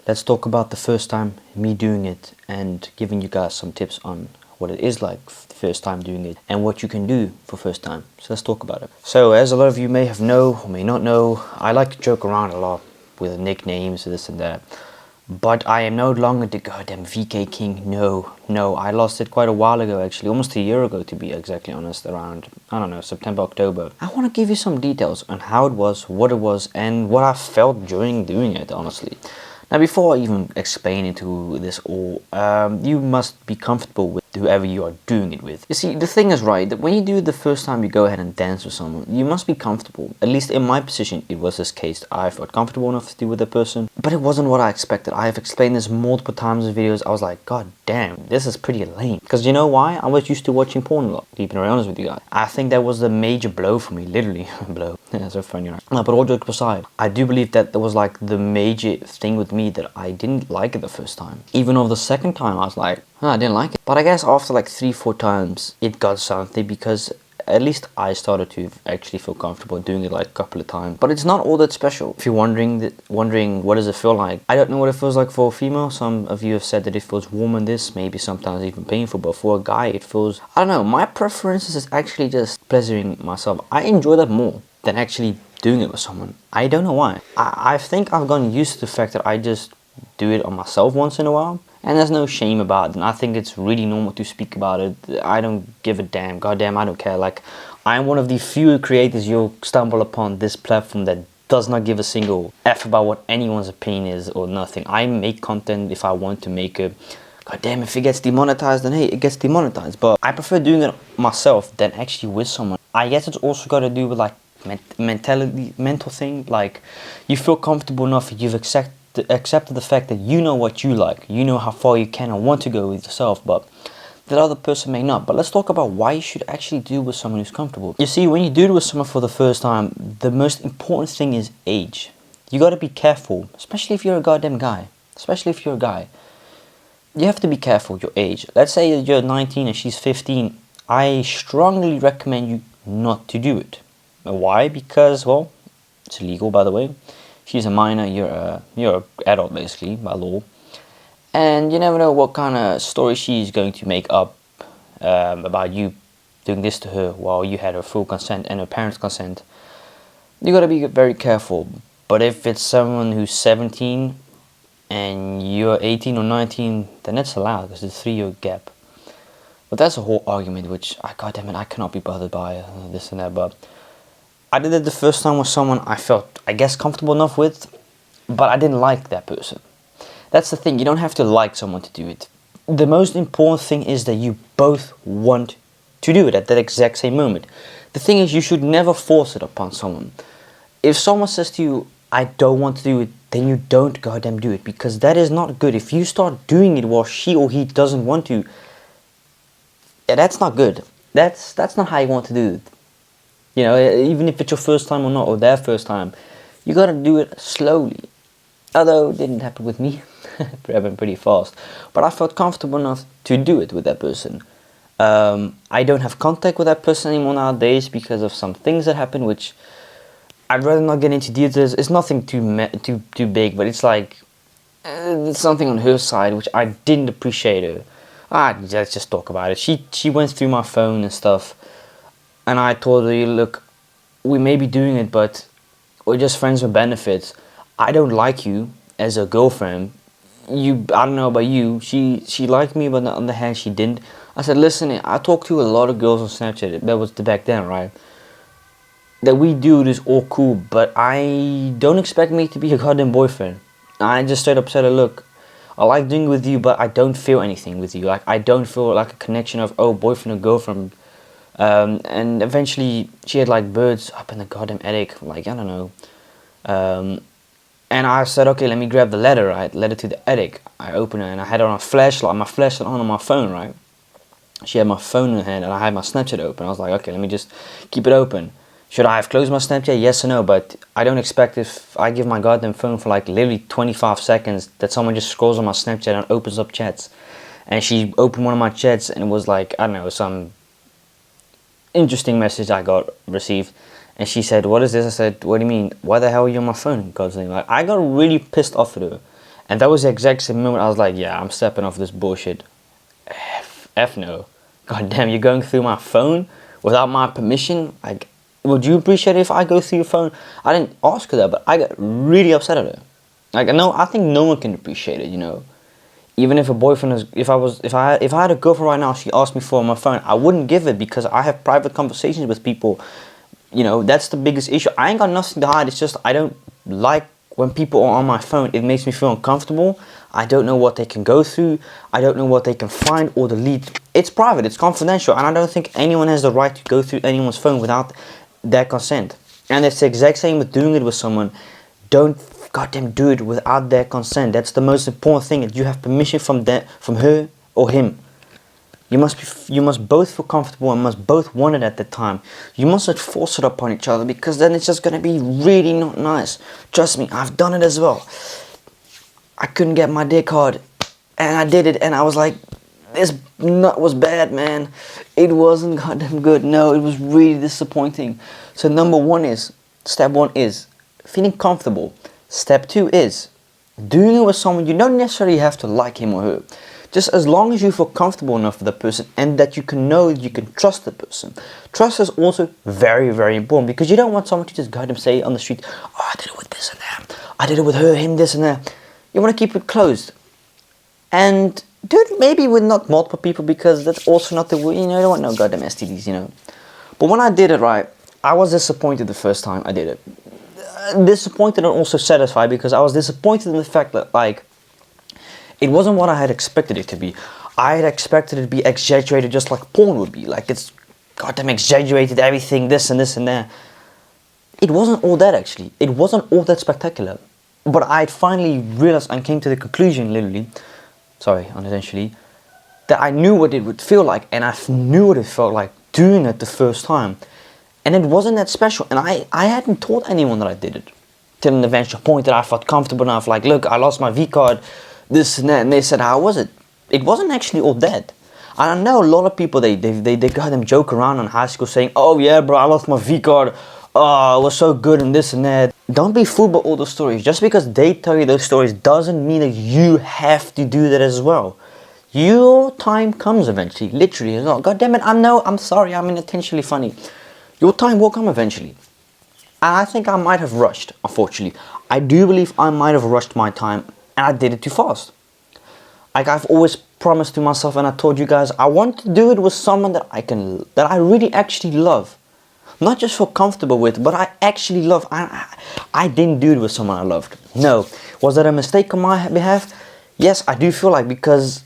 Let's talk about the first time, me doing it, and giving you guys some tips on what it is like the first time doing it and what you can do for first time. So let's talk about it. So as a lot of you may have know or may not know, I like to joke around a lot with nicknames, this and that. But I am no longer the goddamn VK King. No, I lost it quite a while ago actually, almost a year ago to be exactly honest, around, I don't know, September, October. I want to give you some details on how it was, and what I felt during doing it, honestly. Now before I even explain into this all, you must be comfortable with whoever you are doing it with. You see, the thing is, right, that when you do it the first time you go ahead and dance with someone, you must be comfortable. At least in my position, it was this case. I felt comfortable enough to do with the person, but it wasn't what I expected. I have explained this multiple times in videos. I was like, god damn, this is pretty lame. Because you know why? I was used to watching porn a lot, keeping it honest with you guys. I think that was the major blow for me, literally. Blow. Yeah, so funny, right? No, but all jokes aside, I do believe that there was like the major thing with me that I didn't like it the first time. Even over the second time, I was like, oh, I didn't like it. But I guess after like 3-4 times, it got something, because at least I started to actually feel comfortable doing it like a couple of times. But it's not all that special. If you're wondering what does it feel like, I don't know what it feels like for a female. Some of you have said that it feels warm in this, maybe sometimes even painful, but for a guy it feels, I don't know, my preference is actually just pleasuring myself. I enjoy that more than actually doing it with someone. I don't know why. I think I've gotten used to the fact that I just do it on myself once in a while, and there's no shame about it, and I think it's really normal to speak about it. I don't give a damn. Goddamn, I don't care. Like, I'm one of the few creators you'll stumble upon this platform that does not give a single F about what anyone's opinion is or nothing. I make content if I want to make it. God damn, if it gets demonetized, then hey, it gets demonetized. But I prefer doing it myself than actually with someone. I guess it's also got to do with like mental thing. Like, you feel comfortable enough, you've accepted the fact that you know what you like, you know how far you can and want to go with yourself, but that other person may not. But let's talk about why you should actually do it with someone who's comfortable. You see, when you do it with someone for the first time, the most important thing is age. You got to be careful, especially if you're a goddamn guy. Especially if you're a guy, you have to be careful your age. Let's say that you're 19 and she's 15. I strongly recommend you not to do it. Why? Because, well, it's illegal, by the way. She's a minor, you're an adult basically by law, and you never know what kind of story she's going to make up about you doing this to her while you had her full consent and her parents' consent. You gotta be very careful. But if it's someone who's 17 and you're 18 or 19, then it's allowed because it's a 3-year gap. But that's a whole argument which, goddamn it, I cannot be bothered by this and that. But I did it the first time with someone I felt, I guess, comfortable enough with, but I didn't like that person. That's the thing, you don't have to like someone to do it. The most important thing is that you both want to do it at that exact same moment. The thing is, you should never force it upon someone. If someone says to you, I don't want to do it, then you don't goddamn do it, because that is not good. If you start doing it while she or he doesn't want to, yeah, that's not good. That's not how you want to do it. You know, even if it's your first time or not, or their first time, you gotta do it slowly. Although it didn't happen with me, it happened pretty fast. But I felt comfortable enough to do it with that person. I don't have contact with that person anymore nowadays because of some things that happened, which I'd rather not get into details. It's nothing too big, but it's like it's something on her side which I didn't appreciate her. Let's just talk about it. She went through my phone and stuff. And I told her, look, we may be doing it, but we're just friends with benefits. I don't like you as a girlfriend. I don't know about you. She liked me, but on the other hand, she didn't. I said, listen, I talked to a lot of girls on Snapchat. That was back then, right? That we do this all cool, but I don't expect me to be a goddamn boyfriend. I just straight up said, look, I like doing it with you, but I don't feel anything with you. Like, I don't feel like a connection of, oh, boyfriend or girlfriend. And eventually she had like birds up in the goddamn attic, like, I don't know. And I said, okay, let me grab the ladder, right? Ladder to the attic. I opened it and I had it on a flashlight, my flashlight on my phone, right? She had my phone in her hand and I had my Snapchat open. I was like, okay, let me just keep it open. Should I have closed my Snapchat? Yes or no, but I don't expect if I give my goddamn phone for like literally 25 seconds that someone just scrolls on my Snapchat and opens up chats. And she opened one of my chats and it was like, I don't know, some interesting message I got received, and she said, what is this? I said, what do you mean? Why the hell are you on my phone? God's name. Like, I got really pissed off at her, And that was the exact same moment I was like, yeah, I'm stepping off this bullshit. F no. God damn, you're going through my phone without my permission? Like, would you appreciate it if I go through your phone? I didn't ask her that, but I got really upset at her. Like, no, I think no one can appreciate it, you know. Even if a boyfriend is, if I had a girlfriend right now, she asked me for my phone, I wouldn't give it because I have private conversations with people. You know, that's the biggest issue. I ain't got nothing to hide. It's just I don't like when people are on my phone. It makes me feel uncomfortable. I don't know what they can go through. I don't know what they can find or delete. It's private. It's confidential. And I don't think anyone has the right to go through anyone's phone without their consent. And it's the exact same with doing it with someone. Don't goddamn do it without their consent. That's the most important thing. That you have permission from her or him. You must both feel comfortable and must both want it at the time. You mustn't force it upon each other because then it's just gonna be really not nice. Trust me, I've done it as well. I couldn't get my dick hard and I did it and I was like, this nut was bad, man. It wasn't goddamn good. No, it was really disappointing. So step one is feeling comfortable. Step 2 is doing it with someone. You don't necessarily have to like him or her. Just as long as you feel comfortable enough with the person and that you can know you can trust the person. Trust is also very, very important because you don't want someone to just goddamn say on the street, oh, I did it with this and that. I did it with her, him, this and that. You want to keep it closed. And do it maybe with not multiple people because that's also not the way, you know, you don't want no goddamn STDs, you know. But when I did it right, I was disappointed the first time I did it. Disappointed and also satisfied because I was disappointed in the fact that, like, it wasn't what I had expected it to be. I had expected it to be exaggerated just like porn would be. Like, it's goddamn exaggerated everything, this and this and that. It wasn't all that, actually. It wasn't all that spectacular. But I had finally realized and came to the conclusion, literally, sorry, unintentionally, that I knew what it would feel like and I knew what it felt like doing it the first time. And it wasn't that special. And I hadn't told anyone that I did it. Till an eventual point that I felt comfortable enough, like, look, I lost my V-card, this and that. And they said, how was it? It wasn't actually all that. And I know a lot of people, they got them joke around in high school saying, oh yeah, bro, I lost my V-card. Oh, it was so good and this and that. Don't be fooled by all those stories. Just because they tell you those stories doesn't mean that you have to do that as well. Your time comes eventually, literally. God damn it, I'm sorry, I'm intentionally funny. Your time will come eventually. And I think I might have rushed, unfortunately. I do believe I might have rushed my time and I did it too fast. Like I've always promised to myself and I told you guys, I want to do it with someone that I really actually love. Not just feel comfortable with, but I actually love. I didn't do it with someone I loved. No. Was that a mistake on my behalf? Yes, I do feel like because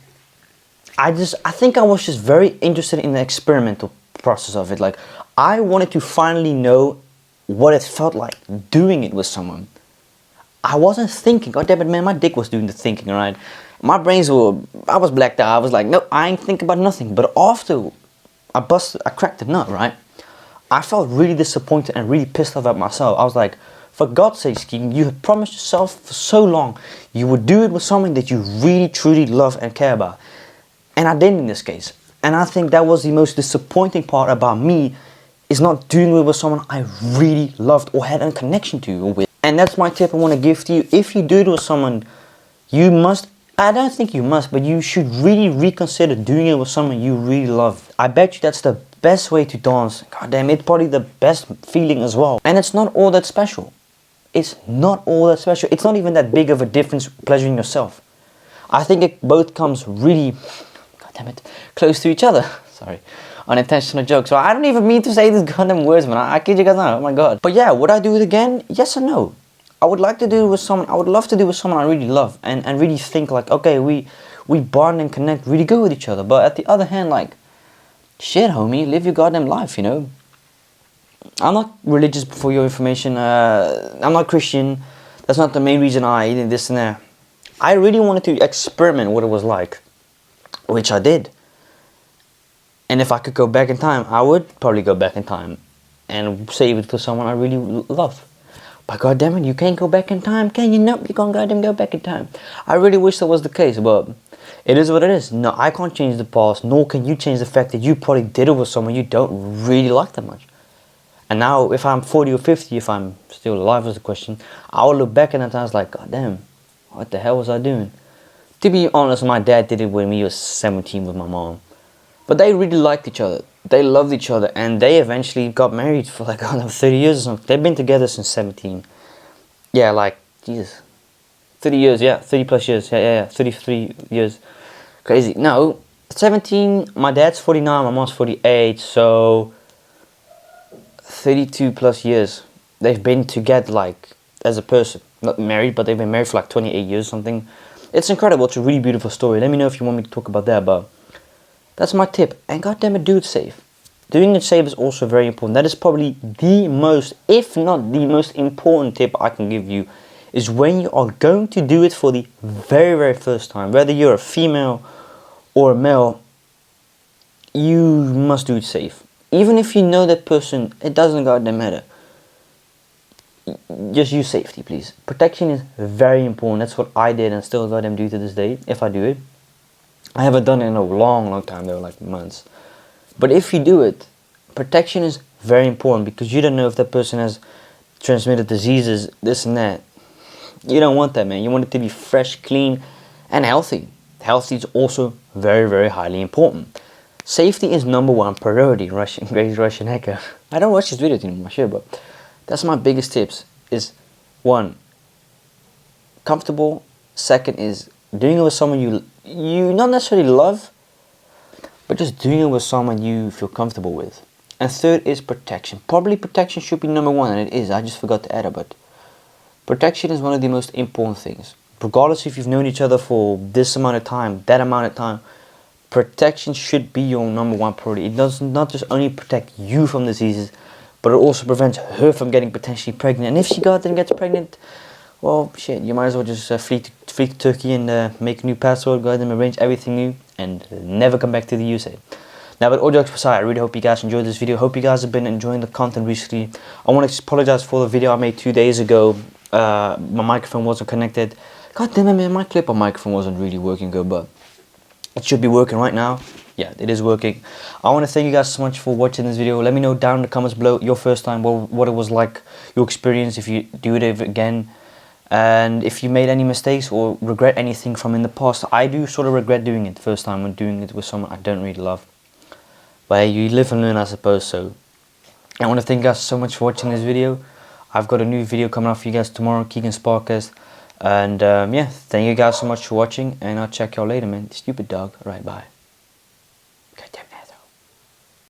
I think I was just very interested in the experimental process of it. Like I wanted to finally know what it felt like doing it with someone. I wasn't thinking. God damn it, man, my dick was doing the thinking, right? My brains I was blacked out. I was like, no, I ain't thinking about nothing. But after I cracked the nut, right? I felt really disappointed and really pissed off at myself. I was like, for God's sake, Keegan, you had promised yourself for so long you would do it with someone that you really, truly love and care about. And I didn't in this case. And I think that was the most disappointing part about me, is not doing it with someone I really loved or had a connection to or with. And that's my tip I want to give to you. If you do it with someone, you must, I don't think you must, but you should really reconsider doing it with someone you really love. I bet you that's the best way to dance. God damn, it's probably the best feeling as well. And it's not all that special. It's not all that special. It's not even that big of a difference pleasuring yourself. I think it both comes really, god damn it, close to each other. Sorry, unintentional joke. So I don't even mean to say these goddamn words, man. I kid you guys not. Oh my god. But yeah, would I do it again? Yes and no. I would like to do it with someone. I would love to do it with someone I really love and really think like, okay, we bond and connect really good with each other. But at the other hand, like, shit, homie, live your goddamn life, you know. I'm not religious, for your information. I'm not Christian. That's not the main reason I did this and that. I really wanted to experiment what it was like, which I did. And if I could go back in time, I would probably go back in time and save it to someone I really love. But goddammit, you can't go back in time, can you? Nope, you can't goddamn go back in time. I really wish that was the case, but it is what it is. No, I can't change the past, nor can you change the fact that you probably did it with someone you don't really like that much. And now, if I'm 40 or 50, if I'm still alive is the question, I will look back at that and I was like, god damn, what the hell was I doing? To be honest, my dad did it when he was 17 with my mom. But they really liked each other. They loved each other, and they eventually got married for like, I don't know, 30 years or something. They've been together since 17. Yeah, like, Jesus. 30 years, yeah, 30 plus years. Yeah, 33 years. Crazy. No, 17, my dad's 49, my mom's 48, so 32 plus years. They've been together, like, as a person. Not married, but they've been married for like 28 years or something. It's incredible. It's a really beautiful story. Let me know if you want me to talk about that, but that's my tip. And goddammit, do it safe. Doing it safe is also very important. That is probably the most, if not the most important tip I can give you, is when you are going to do it for the very, very first time. Whether you're a female or a male, you must do it safe. Even if you know that person, it doesn't goddamn matter. Just use safety, please. Protection is very important. That's what I did and still goddamn do to this day, if I do it. I haven't done it in a long, long time, though, like months. But if you do it, protection is very important because you don't know if that person has transmitted diseases, this and that. You don't want that, man. You want it to be fresh, clean, and healthy. Healthy is also very, very highly important. Safety is number one priority. Great Russian hacker. I don't watch this video anymore, I should, but that's my biggest tips. Is one, comfortable. Second is doing it with someone you not necessarily love, but just doing it with someone you feel comfortable with. And third is protection. Probably protection should be number one, and it is. I just forgot to add it, but protection is one of the most important things. Regardless if you've known each other for this amount of time, that amount of time, protection should be your number one priority. It does not just only protect you from diseases, but it also prevents her from getting potentially pregnant. And if she gets pregnant, well, shit, you might as well just flee to Turkey and make a new passport, go ahead and arrange everything new, and never come back to the USA. Now, but all jokes aside, I really hope you guys enjoyed this video. Hope you guys have been enjoying the content recently. I want to apologize for the video I made 2 days ago. My microphone wasn't connected. God damn it, man, my clipper microphone wasn't really working good, but it should be working right now. Yeah, it is working. I want to thank you guys so much for watching this video. Let me know down in the comments below your first time, what it was like, your experience, if you do it again. And if you made any mistakes or regret anything from in the past. I do sort of regret doing it the first time when doing it with someone I don't really love. But hey, you live and learn, I suppose. So I want to thank you guys so much for watching this video. I've got a new video coming out for you guys tomorrow, Keegan Sparkcast. And yeah, thank you guys so much for watching, and I'll check y'all later, man. Stupid dog. Alright, bye. God damn it.